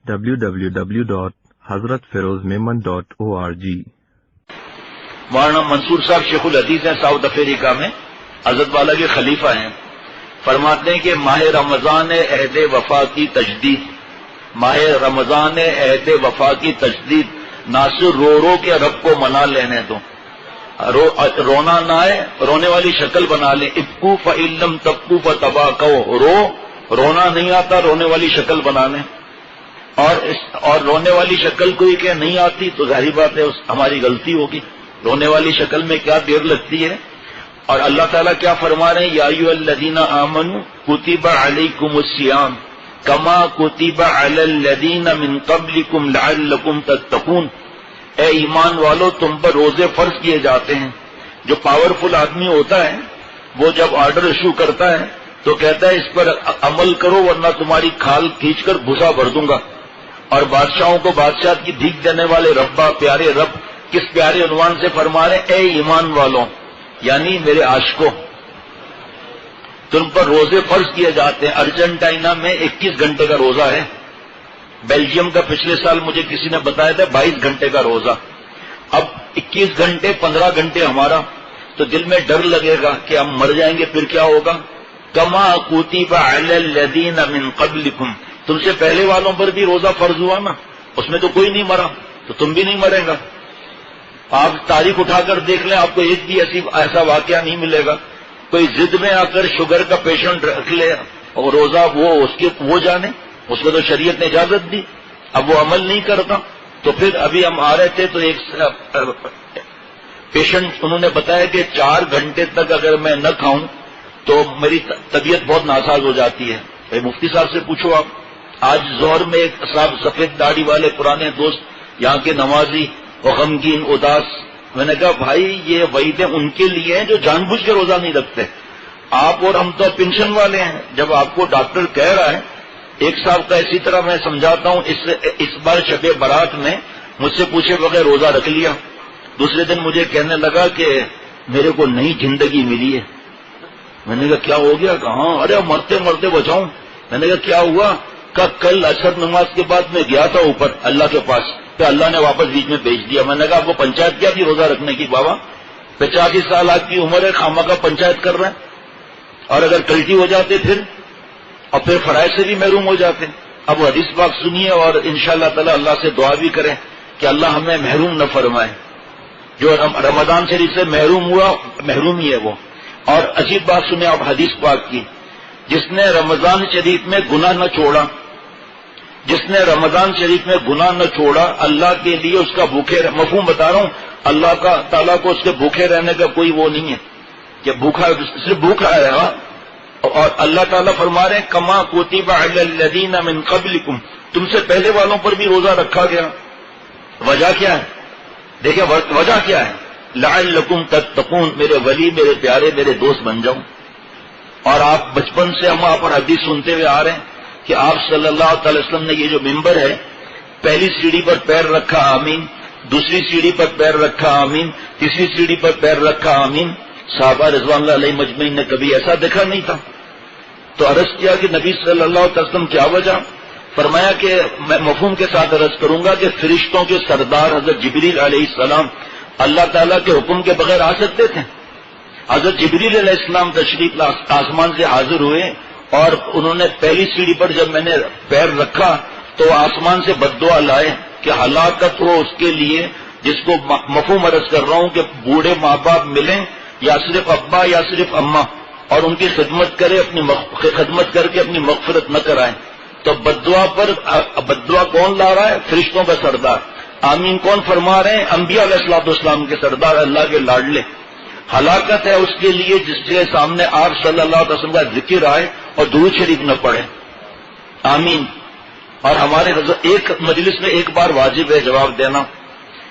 www.hazratfirozmemon.org۔ مولانا منصور صاحب شیخ الحدیث ہیں ساؤتھ افریقہ میں، حضرت والا کے خلیفہ ہیں۔ فرماتے ہیں کہ ماہ رمضان عہد وفا کی تجدید، ماہ رمضان عہد وفا کی تجدید، ناصر رو رو کے رب کو منا لینے دو، رونا نہ آئے، رونے والی شکل بنا لیں، ابکو فَإِلَّمْ تَبْكُوا فَتَبَاكَوْا، رونا نہیں آتا، رونے والی شکل بنا لیں۔ اور رونے والی شکل کوئی کہ نہیں آتی تو ظاہری بات ہے ہماری غلطی ہوگی، رونے والی شکل میں کیا دیر لگتی ہے۔ اور اللہ تعالیٰ کیا فرما رہے ہیں، یا ایھا الذین آمنوا کتب علیکم الصیام کما کتب علی الذین من قبلکم لعلکم تتقون، اے ایمان والو تم پر روزے فرض کیے جاتے ہیں۔ جو پاورفل آدمی ہوتا ہے وہ جب آرڈر ایشو کرتا ہے تو کہتا ہے اس پر عمل کرو ورنہ تمہاری کھال کھینچ کر بھوسا بھر دوں گا۔ اور بادشاہوں کو بادشاہت کی بھیک دینے والے ربا، پیارے رب کس پیارے عنوان سے فرما رہے ہیں، اے ایمان والوں، یعنی میرے عاشقوں، تم پر روزے فرض کیے جاتے ہیں۔ ارجنٹائنا میں 21 گھنٹے کا روزہ ہے، بیلجیم کا پچھلے سال مجھے کسی نے بتایا تھا 22 گھنٹے کا روزہ۔ اب 21 گھنٹے 15 گھنٹے ہمارا، تو دل میں ڈر لگے گا کہ ہم مر جائیں گے پھر کیا ہوگا۔ کما کتب علی الذین من قبلکم، تم سے پہلے والوں پر بھی روزہ فرض ہوا نا، اس میں تو کوئی نہیں مرا تو تم بھی نہیں مرے گا۔ آپ تاریخ اٹھا کر دیکھ لیں، آپ کو ایک بھی ایسا واقعہ نہیں ملے گا کوئی ضد میں آ کر شوگر کا پیشنٹ رکھ لے اور روزہ وہ جانے، اس کو تو شریعت نے اجازت دی، اب وہ عمل نہیں کرتا۔ تو پھر ابھی ہم آ رہے تھے تو ایک پیشنٹ انہوں نے بتایا کہ 4 گھنٹے تک اگر میں نہ کھاؤں تو میری طبیعت بہت ناساز ہو جاتی ہے۔ مفتی صاحب سے پوچھو آپ، آج ظہر میں ایک صاحب سفید داڑھی والے پرانے دوست یہاں کے نمازی اور غمگین اداس، میں نے کہا بھائی یہ وعیدیں ان کے لیے ہیں جو جان بوجھ کے روزہ نہیں رکھتے، آپ اور ہم تو پینشن والے ہیں۔ جب آپ کو ڈاکٹر کہہ رہا ہے، ایک صاحب کا اسی طرح میں سمجھاتا ہوں، اس بار شب برات میں مجھ سے پوچھے بغیر روزہ رکھ لیا، دوسرے دن مجھے کہنے لگا کہ میرے کو نئی زندگی ملی ہے۔ میں نے کہا کیا ہو گیا؟ کہاں؟ ارے مرتے مرتے بچاؤں۔ میں نے کہا کیا ہوا؟ کہ کل عصر نماز کے بعد میں گیا تھا اوپر اللہ کے پاس، تو اللہ نے واپس بیچ میں بھیج دیا۔ میں نے کہا آپ کو پنچایت کیا تھی روزہ رکھنے کی؟ بابا 85 سال آپ کی عمر ہے، خامہ کا پنچایت کر رہے ہیں، اور اگر کلٹی ہو جاتے اور پھر فرائض سے بھی محروم ہو جاتے۔ اب حدیث پاک سنیے اور انشاءاللہ تعالی اللہ سے دعا بھی کریں کہ اللہ ہمیں محروم نہ فرمائے۔ جو رمضان شریف سے محروم ہوا، محروم ہی ہے وہ۔ اور عجیب بات سنیں آپ حدیث پاک کی، جس نے رمضان شریف میں گناہ نہ چھوڑا، جس نے رمضان شریف میں گناہ نہ چھوڑا، اللہ کے لیے اس کا بھوکے، مفہوم بتا رہا ہوں، اللہ کا تعالیٰ کو اس کے بھوکے رہنے کا کوئی وہ نہیں ہے کہ بھوکا صرف بھوکا ہے۔ اور اللہ تعالیٰ فرما رہے ہیں کما کتب علی الذین من قبلکم، تم سے پہلے والوں پر بھی روزہ رکھا گیا۔ وجہ کیا ہے؟ دیکھیں وجہ کیا ہے، لعلکم تتقون، میرے ولی، میرے پیارے، میرے دوست بن جاؤں۔ اور آپ بچپن سے ہم آپ پر حدیث سنتے ہوئے آ رہے ہیں کہ آپ صلی اللہ تعالی وسلم نے یہ جو ممبر ہے، پہلی سیڑھی پر پیر رکھا آمین، دوسری سیڑھی پر پیر رکھا آمین، تیسری سیڑھی پر پیر رکھا آمین۔ صحابہ رضوان اللہ علیہ مجمعین نے کبھی ایسا دیکھا نہیں تھا۔ تو عرض کیا کہ نبی صلی اللہ علیہ وسلم کیا وجہ؟ فرمایا کہ میں مفہوم کے ساتھ عرض کروں گا کہ فرشتوں کے سردار حضرت جبریل علیہ السلام اللہ تعالیٰ کے حکم کے بغیر آ سکتے تھے؟ حضرت جبریل علیہ السلام تشریف آسمان سے حاضر ہوئے اور انہوں نے پہلی سیڑھی پر جب میں نے پیر رکھا تو آسمان سے بد دعا لائے کہ ہلاکت ہو اس کے لیے جس کو مفہوم عرض کر رہا ہوں کہ بوڑھے ماں باپ ملیں یا صرف ابا یا صرف اماں اور ان کی خدمت کرے، اپنی خدمت کر کے اپنی مغفرت نہ کرائیں۔ تو بد دعا پر بد دعا کون لا رہا ہے؟ فرشتوں کا سردار۔ آمین کون فرما رہے ہیں؟ انبیاء علیہ الصلوۃ والسلام کے سردار، اللہ کے لاڈلے۔ ہلاکت ہے اس کے لیے جس کے سامنے آپ صلی اللہ علیہ وسلم کا ذکر آئے اور درود شریف نہ پڑھے۔ آمین۔ اور ہمارے حضرت ایک مجلس میں ایک بار واجب ہے جواب دینا،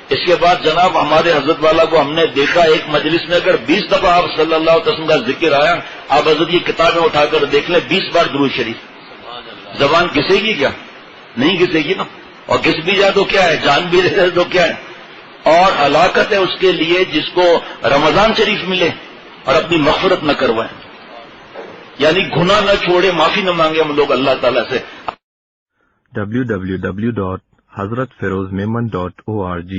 اس کے بعد جناب ہمارے حضرت والا کو ہم نے دیکھا ایک مجلس میں اگر 20 دفعہ آپ صلی اللہ علیہ وسلم کا ذکر آیا، آپ حضرت یہ کتابیں اٹھا کر دیکھ لیں، 20 بار درود شریف۔ زبان گھسے گی کیا؟ نہیں گھسے گی نا، اور گھس بھی جائے تو کیا ہے، جان بھی رہے تو کیا ہے۔ اور ہلاکت ہے اس کے لیے جس کو رمضان شریف ملے اور اپنی مغفرت نہ کروائے، یعنی گناہ نہ چھوڑے، معافی نہ مانگے ہم لوگ اللہ تعالیٰ سے۔ www.hazratfirozmemon.org